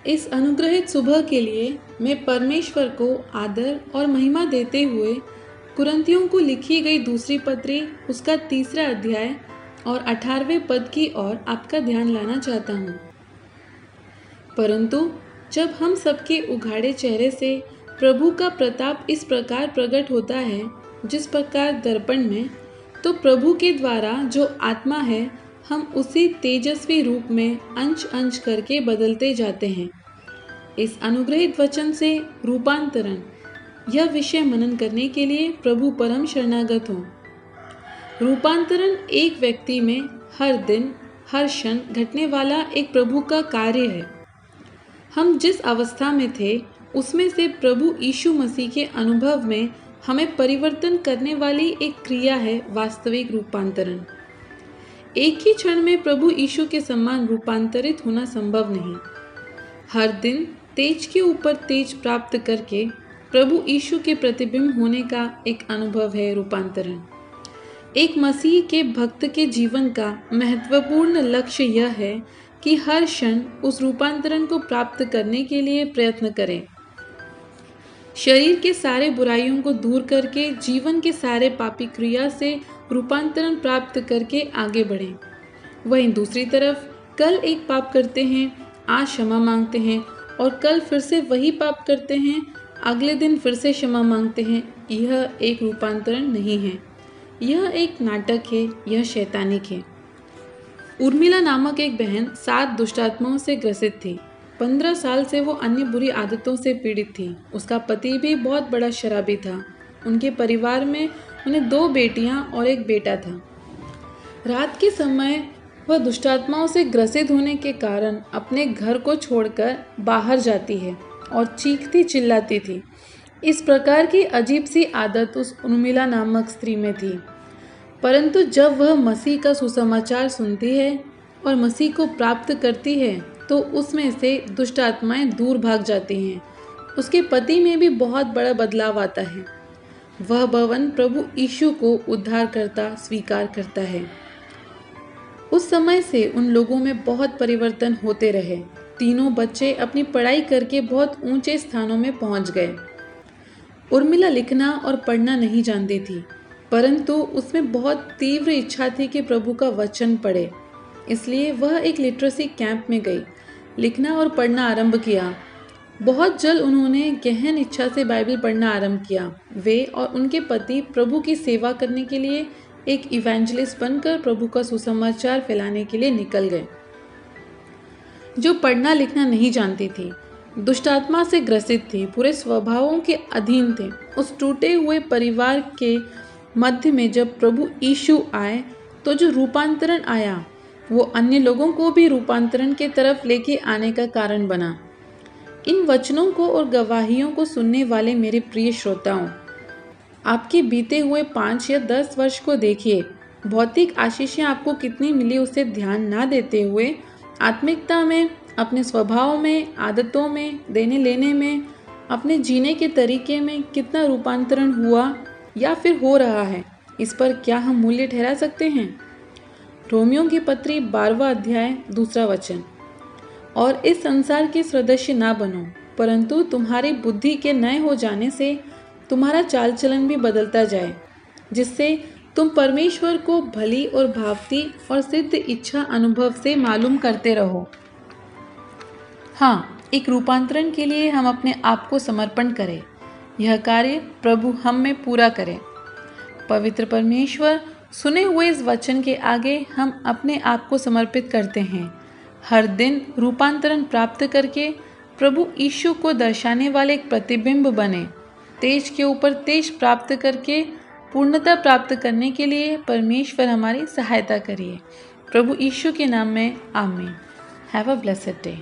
इस अनुग्रहित सुबह के लिए मैं परमेश्वर को आदर और महिमा देते हुए कुरिन्थियों को लिखी गई दूसरी पत्री उसका 3 अध्याय और 18वें पद की ओर आपका ध्यान लाना चाहता हूँ। परंतु जब हम सबके उघाड़े चेहरे से प्रभु का प्रताप इस प्रकार प्रकट होता है जिस प्रकार दर्पण में, तो प्रभु के द्वारा जो आत्मा है हम उसी तेजस्वी रूप में अंश अंश करके बदलते जाते हैं। इस अनुग्रहित वचन से रूपांतरण यह विषय मनन करने के लिए प्रभु परम शरणागत हो। रूपांतरण एक व्यक्ति में हर दिन हर क्षण घटने वाला एक प्रभु का कार्य है। हम जिस अवस्था में थे उसमें से प्रभु यीशु मसीह के अनुभव में हमें परिवर्तन करने वाली एक क्रिया है वास्तविक रूपांतरण। एक ही क्षण में प्रभु यीशु के समान रूपांतरित होना संभव नहीं। हर दिन तेज के ऊपर तेज प्राप्त करके प्रभु यीशु के प्रतिबिंब होने का एक अनुभव है रूपांतरण। एक मसीह के भक्त के जीवन का महत्वपूर्ण लक्ष्य यह है कि हर क्षण उस रूपांतरण को प्राप्त करने के लिए प्रयत्न करें। शरीर के सारे बुराइयों को दूर करके जीवन के सारे पापी क्रिया से रूपांतरण प्राप्त करके आगे बढ़ें। वहीं दूसरी तरफ कल एक पाप करते हैं, आज क्षमा मांगते हैं और कल फिर से वही पाप करते हैं, अगले दिन फिर से क्षमा मांगते हैं। यह एक रूपांतरण नहीं है, यह एक नाटक है, यह शैतानिक है। उर्मिला नामक एक बहन 7 दुष्टात्माओं से ग्रसित थी। 15 साल से वो अन्य बुरी आदतों से पीड़ित थी। उसका पति भी बहुत बड़ा शराबी था। उनके परिवार में उन्हें 2 बेटियां और एक बेटा था। रात के समय वह दुष्टात्माओं से ग्रसित होने के कारण अपने घर को छोड़कर बाहर जाती है और चीखती चिल्लाती थी। इस प्रकार की अजीब सी आदत उस उर्मिला नामक स्त्री में थी। परंतु जब वह मसीह का सुसमाचार सुनती है और मसीह को प्राप्त करती है तो उसमें से दुष्ट आत्माएं दूर भाग जाती हैं। उसके पति में भी बहुत बड़ा बदलाव आता है। वह भवन प्रभु यीशु को उद्धारकर्ता स्वीकार करता है। उस समय से उन लोगों में बहुत परिवर्तन होते रहे। तीनों बच्चे अपनी पढ़ाई करके बहुत ऊंचे स्थानों में पहुंच गए। उर्मिला लिखना और पढ़ना नहीं जानती थी, परंतु उसमें बहुत तीव्र इच्छा थी कि प्रभु का वचन पढ़े। इसलिए वह एक लिटरेसी कैंप में गई, लिखना और पढ़ना आरंभ किया। बहुत जल्द उन्होंने गहन इच्छा से बाइबल पढ़ना आरंभ किया। वे और उनके पति प्रभु की सेवा करने के लिए एक इवेंजलिस्ट बनकर प्रभु का सुसमाचार फैलाने के लिए निकल गए। जो पढ़ना लिखना नहीं जानती थी, दुष्ट आत्मा से ग्रसित थी, पूरे स्वभावों के अधीन थे, उस टूटे हुए परिवार के मध्य में जब प्रभु यीशु आए तो जो रूपांतरण आया वो अन्य लोगों को भी रूपांतरण के तरफ लेके आने का कारण बना। इन वचनों को और गवाहियों को सुनने वाले मेरे प्रिय श्रोताओं, आपके बीते हुए 5 या 10 वर्ष को देखिए। भौतिक आशीषें आपको कितनी मिली उसे ध्यान ना देते हुए आत्मिकता में, अपने स्वभाव में, आदतों में, देने लेने में, अपने जीने के तरीके में कितना रूपांतरण हुआ या फिर हो रहा है, इस पर क्या हम मूल्य ठहरा सकते हैं। रोमियों की पत्री 12वां अध्याय 2 वचन, और इस संसार के सदस्य ना बनो, परंतु तुम्हारी बुद्धि के नए हो जाने से तुम्हारा चाल चलन भी बदलता जाए, जिससे तुम परमेश्वर को भली और भावती और सिद्ध इच्छा अनुभव से मालूम करते रहो। हाँ, एक रूपांतरण के लिए हम अपने आप को समर्पण करें। यह कार्य प्रभु हम में पूरा करें। पवित्र परमेश्वर, सुने हुए इस वचन के आगे हम अपने आप को समर्पित करते हैं। हर दिन रूपांतरण प्राप्त करके प्रभु यीशु को दर्शाने वाले एक प्रतिबिंब बने। तेज के ऊपर तेज प्राप्त करके पूर्णता प्राप्त करने के लिए परमेश्वर हमारी सहायता करिए। प्रभु यीशु के नाम में आमीन। Have a blessed day.